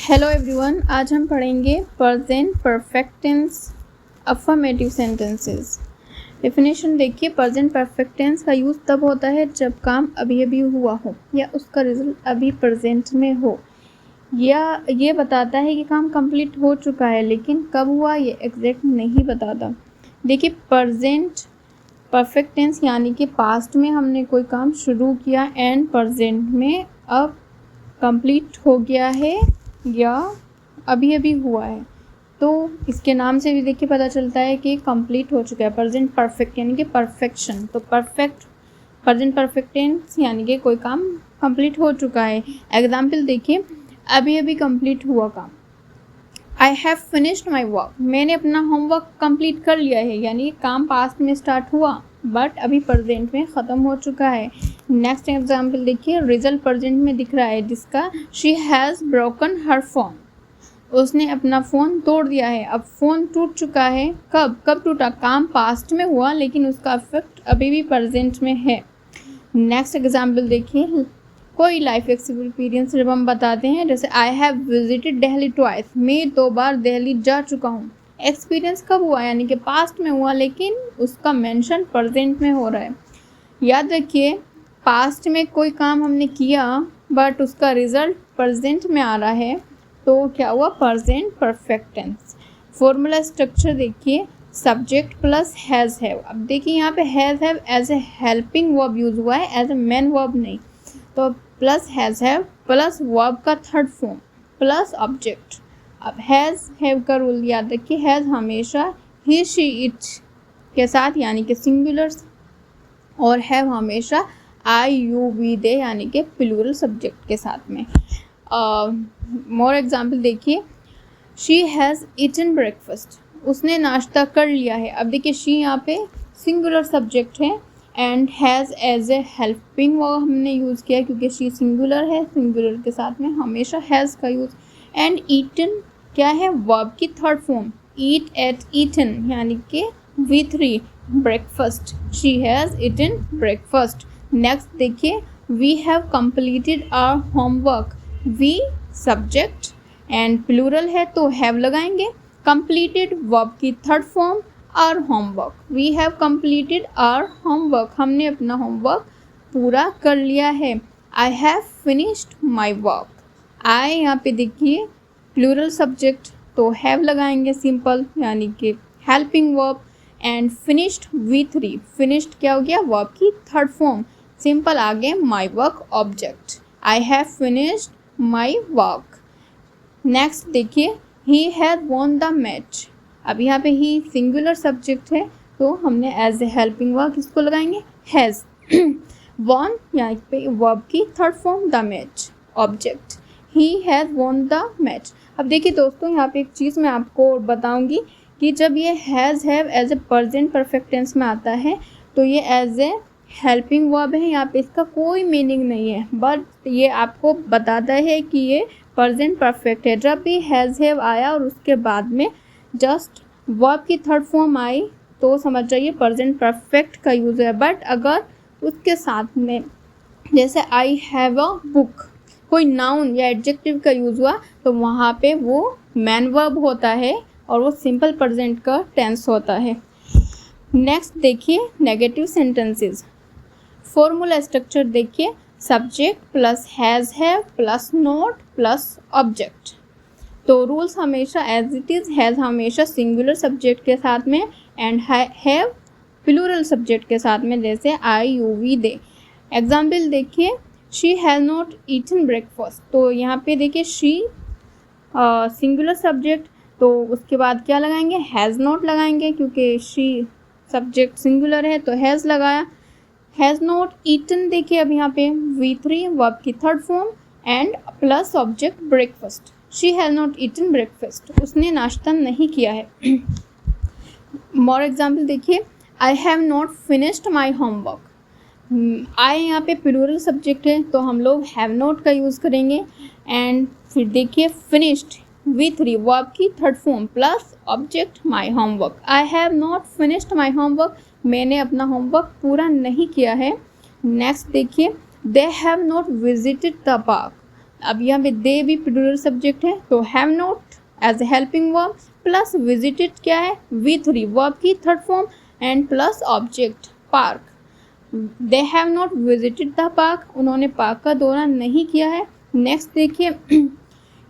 Hello everyone, आज हम पढ़ेंगे present perfect tense affirmative sentences. Definition देखिए, प्रेजेंट परफेक्ट टेंस का यूज़ तब होता है जब काम अभी अभी हुआ हो या उसका रिजल्ट अभी प्रेजेंट में हो, या ये बताता है कि काम कंप्लीट हो चुका है, लेकिन कब हुआ ये एग्जैक्ट नहीं बताता। देखिए, प्रेजेंट परफेक्ट टेंस यानी कि पास्ट में हमने कोई काम शुरू किया एंड प्रेजेंट में अब कंप्लीट हो गया है या अभी अभी हुआ है, तो इसके नाम से भी देखिए पता चलता है कि कंप्लीट हो चुका है। प्रेजेंट परफेक्ट यानी कि परफेक्शन, तो प्रेजेंट परफेक्ट टेंस यानी कि कोई काम कंप्लीट हो चुका है। एग्जाम्पल देखिए, अभी अभी कंप्लीट हुआ काम, आई हैव फिनिश्ड माई वर्क, मैंने अपना होमवर्क कंप्लीट कर लिया है, यानी काम पास्ट में स्टार्ट हुआ बट अभी प्रेजेंट में ख़त्म हो चुका है। नेक्स्ट एग्जाम्पल देखिए, रिजल्ट प्रेजेंट में दिख रहा है जिसका she has broken her phone, उसने अपना फ़ोन तोड़ दिया है। अब फ़ोन टूट चुका है, कब टूटा, काम पास्ट में हुआ लेकिन उसका इफेक्ट अभी भी प्रेजेंट में है। नेक्स्ट एग्जाम्पल देखिए, कोई लाइफ एक्सपीरियंस जब हम बताते हैं, जैसे I have visited Delhi twice, मैं 2 बार दिल्ली जा चुका हूँ। एक्सपीरियंस कब हुआ, यानी कि पास्ट में हुआ लेकिन उसका मेंशन प्रेजेंट में हो रहा है। याद रखिए, पास्ट में कोई काम हमने किया बट उसका रिजल्ट प्रेजेंट में आ रहा है, तो क्या हुआ, present perfect tense. Formula structure देखिए, सब्जेक्ट प्लस हैज़ हैव। अब देखिए यहाँ पे has have as a helping verb use हुआ है, एज ए मेन वर्ब नहीं, तो plus has have plus verb का थर्ड फॉर्म प्लस ऑब्जेक्ट। अब हैज़ हैव का रूल याद रखिए, हैज़ हमेशा ही शी इट के साथ यानी कि सिंगुलर, और हैव हमेशा आई यू वी दे यानी कि प्लूरल सब्जेक्ट के साथ में। मोर एग्जाम्पल देखिए, शी हैज़ ईटन ब्रेकफास्ट, उसने नाश्ता कर लिया है। अब देखिए, शी यहाँ पे सिंगुलर सब्जेक्ट है and has as a helping verb हमने यूज़ किया क्योंकि शी सिंगुलर है, सिंगुलर के साथ में हमेशा हैज़ का यूज़। एंड ईटन क्या है, वर्ब की third form, eat ate eaten यानी कि V3 breakfast, she has eaten breakfast. Next देखिए, we have completed our homework, we subject and plural है तो हैव लगाएंगे। कंप्लीटेड वर्ब की third form, our homework, we have completed our homework, हमने अपना homework पूरा कर लिया है। I have finished my work, I यहाँ पे देखिए प्लूरल सब्जेक्ट तो हैव लगाएंगे सिंपल यानी कि helping verb. And finished V3, finished क्या हो गया, वर्ब की थर्ड फॉर्म, सिंपल आगे my work object, I have finished my work. Next देखिए, he has won the match. अब यहाँ पे ही सिंगुलर सब्जेक्ट है तो हमने एज ए हेल्पिंग वर्ब इसको लगाएंगे हैज़। वॉन यहाँ पे वर्ब की third form, the match object, he has won the match. अब देखिए दोस्तों, यहाँ पे एक चीज़ मैं आपको बताऊँगी कि जब ये has have as a present perfect tense में आता है तो ये एज ए हेल्पिंग वर्ब है, यहाँ पे इसका कोई मीनिंग नहीं है, बट ये आपको बताता है कि ये प्रेजेंट परफेक्ट है। जब भी हैज़ हैव आया और उसके बाद में जस्ट वर्ब की थर्ड फॉर्म आई तो समझ जाइए प्रेजेंट परफेक्ट का यूज़ है। बट अगर उसके साथ में जैसे आई हैव अ बुक, कोई नाउन या एडजेक्टिव का यूज़ हुआ तो वहाँ पे वो मैन वर्ब होता है और वो सिंपल प्रेजेंट का टेंस होता है। नेक्स्ट देखिए, नेगेटिव सेंटेंसेस। फॉर्मूला स्ट्रक्चर देखिए, subject plus has have plus note plus object. तो रूल्स हमेशा एज इट इज़, हैज़ हमेशा सिंगुलर सब्जेक्ट के साथ में एंड हैव प्लूरल सब्जेक्ट के साथ में, जैसे I you we they. Example देखिए, she has not eaten breakfast, तो यहाँ पे देखिए शी सिंगुलर सब्जेक्ट तो उसके बाद क्या लगाएंगे, हैज़ नॉट लगाएंगे क्योंकि शी सब्जेक्ट सिंगुलर है तो हैज़ लगाया। हैज़ नॉट ईटन देखिए, अब यहाँ पे V3 वर्ब की third form and plus object breakfast, she has not eaten breakfast, उसने नाश्ता नहीं किया है। मोर एग्जाम्पल देखिए, I have not finished my homework, I यहाँ पे प्लूरल सब्जेक्ट है तो हम लोग हैव नॉट का यूज़ करेंगे। एंड फिर देखिए, फिनिश्ड V3 वर्ब की third form plus object my homework, I have not finished my homework, मैंने अपना होमवर्क पूरा नहीं किया है। नेक्स्ट देखिए, they have not visited the park, अब यहाँ पे दे भी प्लूरल सब्जेक्ट है, तो have not as a helping verb plus visited क्या है V3 वर्ब की third form and plus object park. They have not visited the park, उन्होंने पार्क का दौरा नहीं किया है। नेक्स्ट देखिए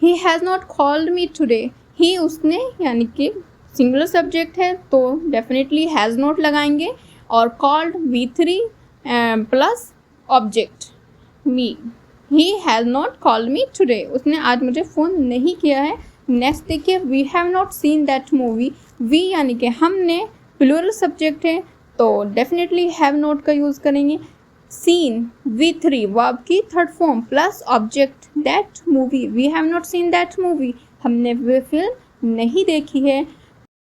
he has not called me today, he उसने यानी कि सिंगुलर सब्जेक्ट है तो डेफिनेटली हैज़ नॉट लगाएंगे और called V3 plus object me. He has not called me today, उसने आज मुझे फ़ोन नहीं किया है। नेक्स्ट देखिए we have not seen that movie, we यानी कि हमने प्लूरल सब्जेक्ट है तो डेफिनेटली हैव नॉट का यूज़ करेंगे। सीन V3 वर्ब की third form plus object that movie, we have not seen that movie, हमने वह फिल्म नहीं देखी है।